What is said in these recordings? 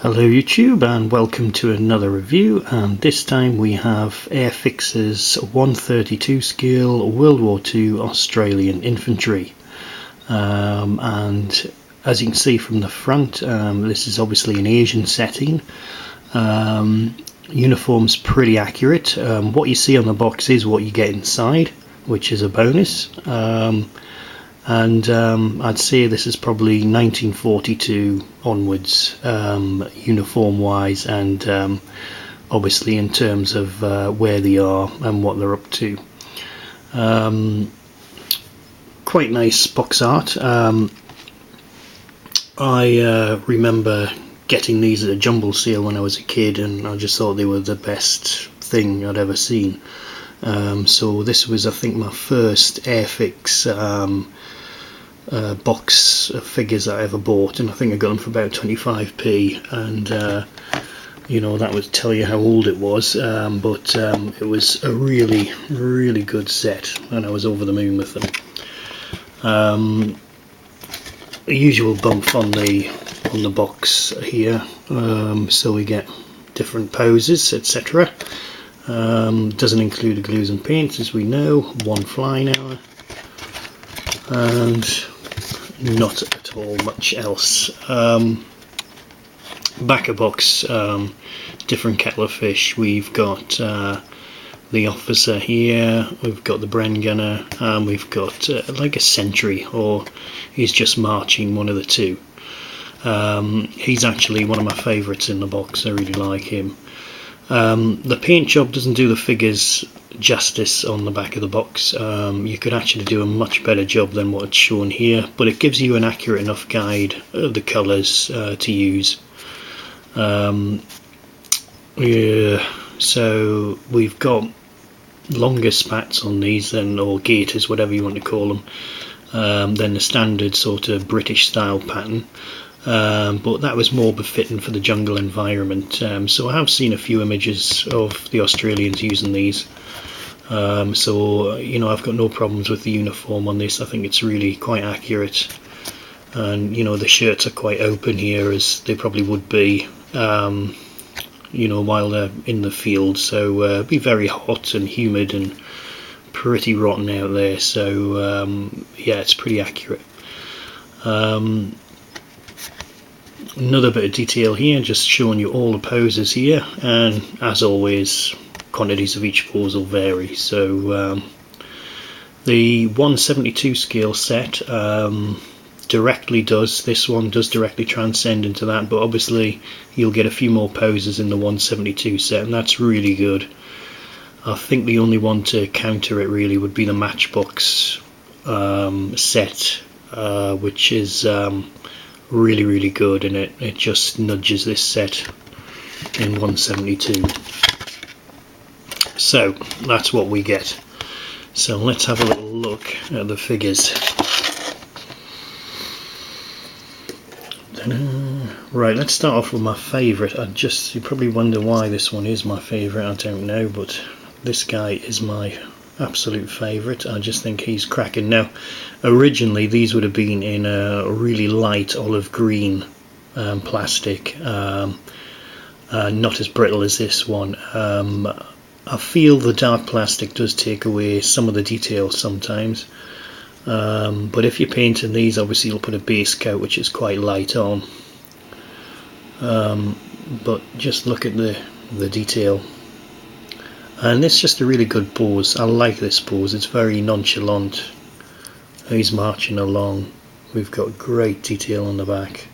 Hello YouTube and welcome to another review, and this time we have AIRFIX's 132 scale World War II Australian infantry, and as you can see from the front, this is obviously an Asian setting. Uniform's pretty accurate. What you see on the box is what you get inside, which is a bonus. I'd say this is probably 1942 onwards, uniform wise, and obviously in terms of where they are and what they're up to. Quite nice box art. I remember getting these at a jumble sale when I was a kid, and I just thought they were the best thing I'd ever seen. So this was, I think, my first AIRFIX box of figures that I ever bought, and I think I got them for about 25p, and you know, that would tell you how old it was, but it was a really good set, and I was over the moon with them. The usual bump on the box here, so we get different poses, etc. Doesn't include the glues and paints, as we know. One flying hour, and not at all much else. Back of box, different kettle of fish. We've got the officer here, we've got the Bren gunner, and we've got like a sentry, or he's just marching, one of the two. He's actually one of my favourites in the box. I really like him. The paint job doesn't do the figures justice on the back of the box. You could actually do a much better job than what's shown here, but it gives you an accurate enough guide of the colours to use. Yeah, so we've got longer spats on these, or gaiters, whatever you want to call them, than the standard sort of British style pattern. But that was more befitting for the jungle environment. So I have seen a few images of the Australians using these. So you know, I've got no problems with the uniform on this. I think it's really quite accurate, and you know, the shirts are quite open here, as they probably would be, you know, while they're in the field. So it'd be very hot and humid and pretty rotten out there. So yeah, it's pretty accurate. Another bit of detail here, just showing you all the poses here, and as always, quantities of each pose will vary. So the 172 scale set this one does directly transcend into that, but obviously you'll get a few more poses in the 172 set, and that's really good. I think the only one to counter it really would be the Matchbox set, which is really good, and it just nudges this set in 172. So that's what we get. So let's have a little look at the figures. Right, let's start off with my favourite. You probably wonder why this one is my favourite. I don't know, but this guy is my absolute favourite. I just think he's cracking. Now, originally these would have been in a really light olive green plastic, not as brittle as this one. I feel the dark plastic does take away some of the detail sometimes, but if you're painting these, obviously you'll put a base coat which is quite light on, but just look at the detail. And it's just a really good pose. I like this pose. It's very nonchalant. He's marching along. We've got great detail on the back.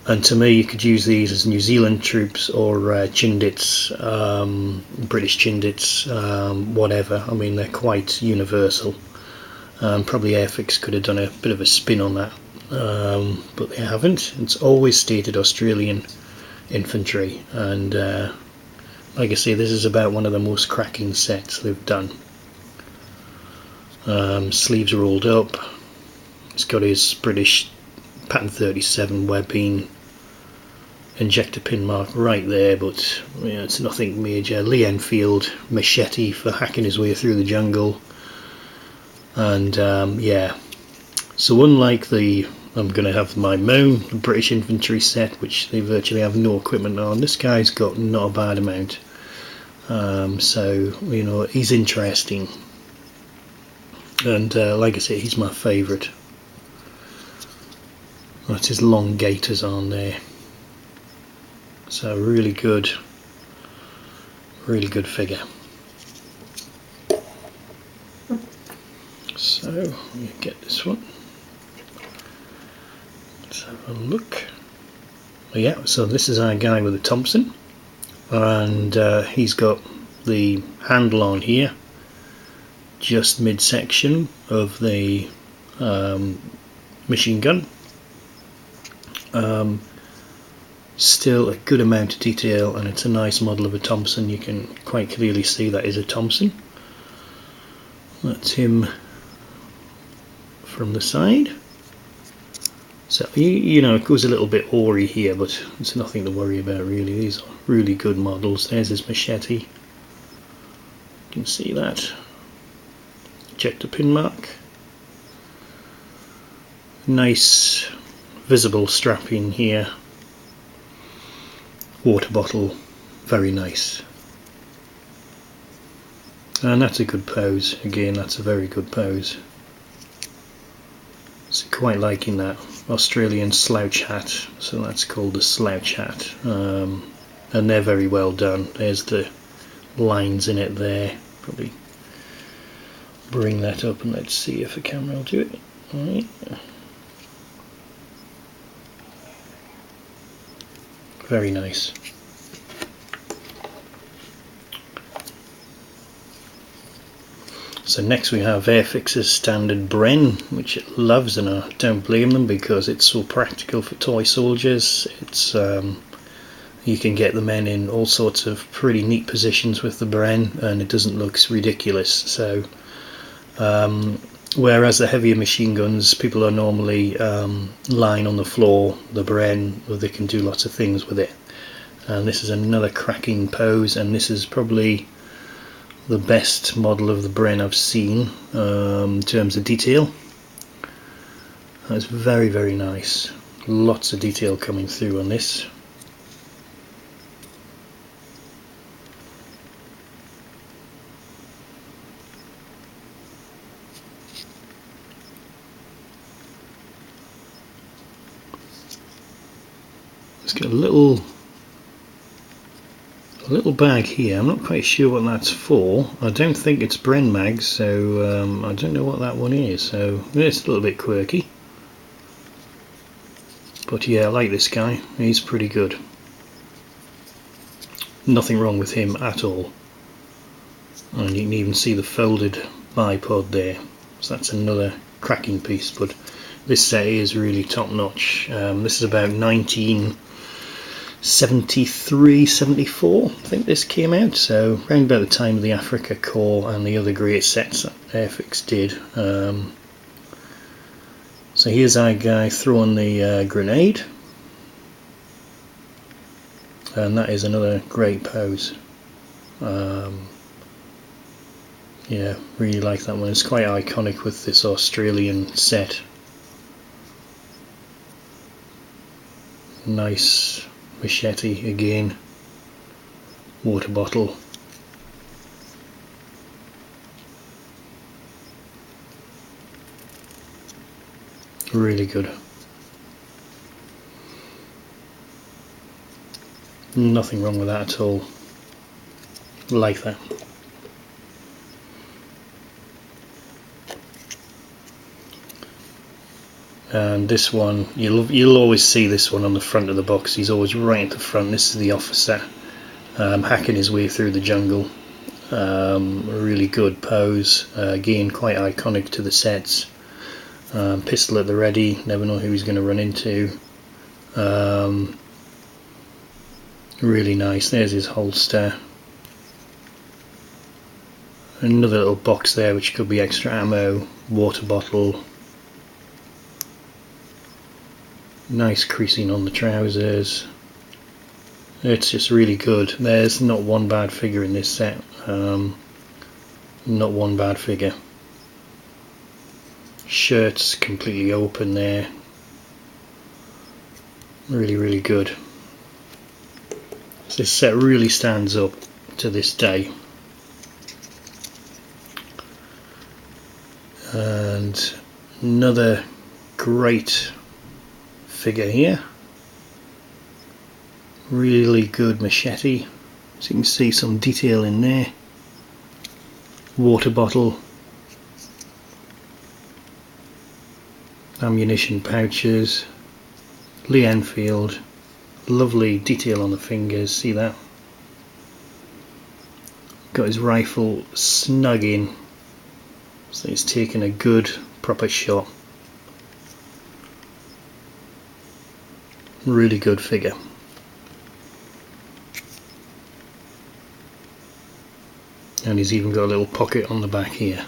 And to me, you could use these as New Zealand troops, or Chindits, British Chindits, whatever. I mean, they're quite universal. Probably AIRFIX could have done a bit of a spin on that, but they haven't. It's always stated Australian infantry, and like I say, this is about one of the most cracking sets they've done. Sleeves rolled up. He's got his British pattern 37 webbing, injector pin mark right there, but you know, it's nothing major. Lee Enfield machete for hacking his way through the jungle, and yeah. So unlike the I'm going to have my own British infantry set, which they virtually have no equipment on. This guy's got not a bad amount, so you know, he's interesting, and like I say, he's my favourite. That's his long gaiters on there, so really good figure. So let me get this one. Let's have a look. Yeah, so this is our guy with the Thompson, and he's got the handle on here, just midsection of the machine gun. Still a good amount of detail, and it's a nice model of a Thompson. You can quite clearly see that is a Thompson. That's him from the side. So you know, it goes a little bit hoary here, but it's nothing to worry about really. These are really good models. There's his machete. You can see that. Check the pin mark. Nice visible strapping here. Water bottle, very nice. And that's a good pose. Again, that's a very good pose. So quite liking that Australian slouch hat, so that's called the slouch hat, and they're very well done. There's the lines in it there. Probably bring that up and let's see if the camera will do it. Alright. Very nice. So next we have AIRFIX's standard Bren, which it loves, and I don't blame them because it's so practical for toy soldiers. It's you can get the men in all sorts of pretty neat positions with the Bren, and it doesn't look ridiculous. So whereas the heavier machine guns, people are normally lying on the floor, the Bren, they can do lots of things with it. And this is another cracking pose, and this is probably the best model of the Bren I've seen in terms of detail. That's very, very nice. Lots of detail coming through on this. Let's get a little bag here. I'm not quite sure what that's for. I don't think it's Bren mags, so I don't know what that one is. So it's a little bit quirky, but yeah, I like this guy. He's pretty good. Nothing wrong with him at all. And you can even see the folded bipod there. So that's another cracking piece. But this set is really top notch. This is about 1973, 74, I think this came out, so around about the time of the Africa Corps and the other great sets that AIRFIX did. So here's our guy throwing the grenade, and that is another great pose. Yeah, really like that one. It's quite iconic with this Australian set. Nice machete again, water bottle. Really good. Nothing wrong with that at all. Like that. And this one, you'll always see this one on the front of the box. He's always right at the front. This is the officer hacking his way through the jungle. A really good pose. Again, quite iconic to the sets. Pistol at the ready. Never know who he's going to run into. Really nice. There's his holster. Another little box there, which could be extra ammo. Water bottle. Nice creasing on the trousers. It's just really good. There's not one bad figure in this set. Not one bad figure. Shirt's completely open there. Really good. This set really stands up to this day. And another great figure here. Really good Machete. So you can see some detail in there. Water bottle. Ammunition pouches. Lee Enfield. Lovely detail on the fingers, see that? Got his rifle snug in, so he's taking a good proper shot. Really good figure. And he's even got a little pocket on the back here.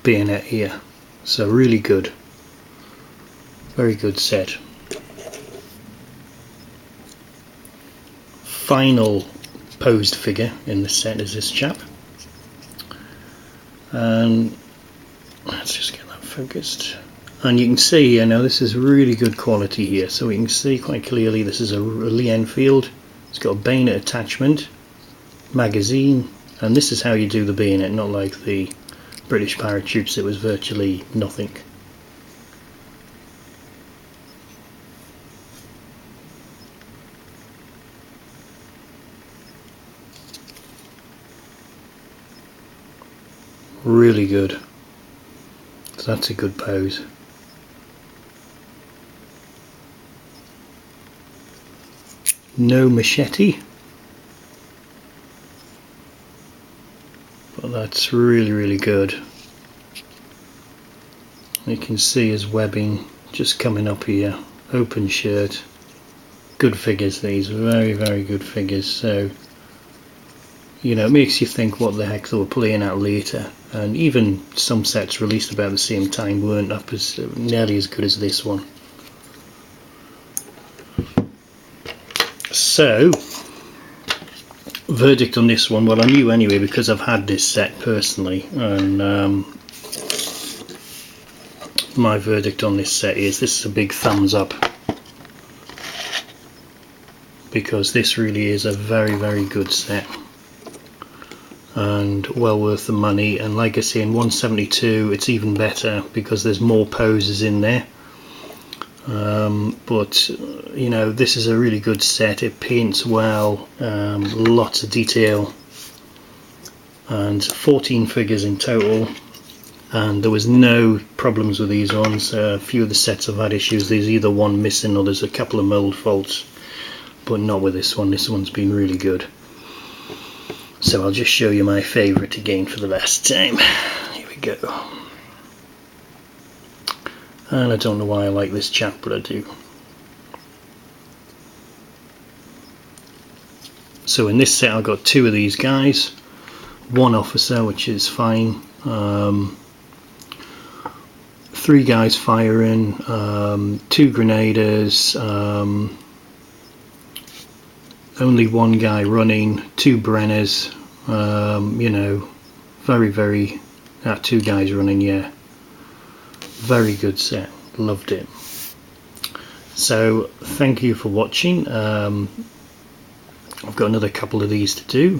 Bayonet here, so really good, very good set. Final posed figure in the set is this chap, and let's just get that focused. And you can see, you know, this is really good quality here, so we can see quite clearly this is a Lee Enfield. It's got a bayonet attachment, magazine, and this is how you do the bayonet, not like the British paratroops, it was virtually nothing. Really good. So that's a good pose. No Machete, but that's really good. You can see his webbing just coming up here, open shirt. Good figures these, very good figures. So, you know, it makes you think what the heck they were playing at later, and even some sets released about the same time weren't up as nearly as good as this one. So, verdict on this one, well, I knew anyway because I've had this set personally, and my verdict on this set is this is a big thumbs up, because this really is a very good set and well worth the money. And like I say, in 172 it's even better because there's more poses in there. But you know, this is a really good set. It paints well, lots of detail, and 14 figures in total, and there was no problems with these ones. A few of the sets have had issues. There's either one missing or there's a couple of mold faults, but not with this one. This one's been really good. So I'll just show you my favourite again for the last time. Here we go. And I don't know why I like this chap, but I do. So in this set I've got two of these guys, one officer, which is fine, three guys firing, two grenaders, only one guy running, two Brenners, you know, two guys running, yeah. Very good set, loved it. So thank you for watching. I've got another couple of these to do,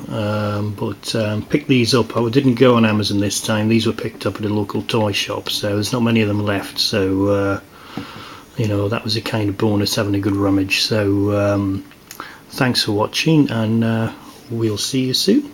but pick these up. I didn't go on Amazon this time. These were picked up at a local toy shop, so there's not many of them left, so you know, that was a kind of bonus, having a good rummage. So thanks for watching, and we'll see you soon.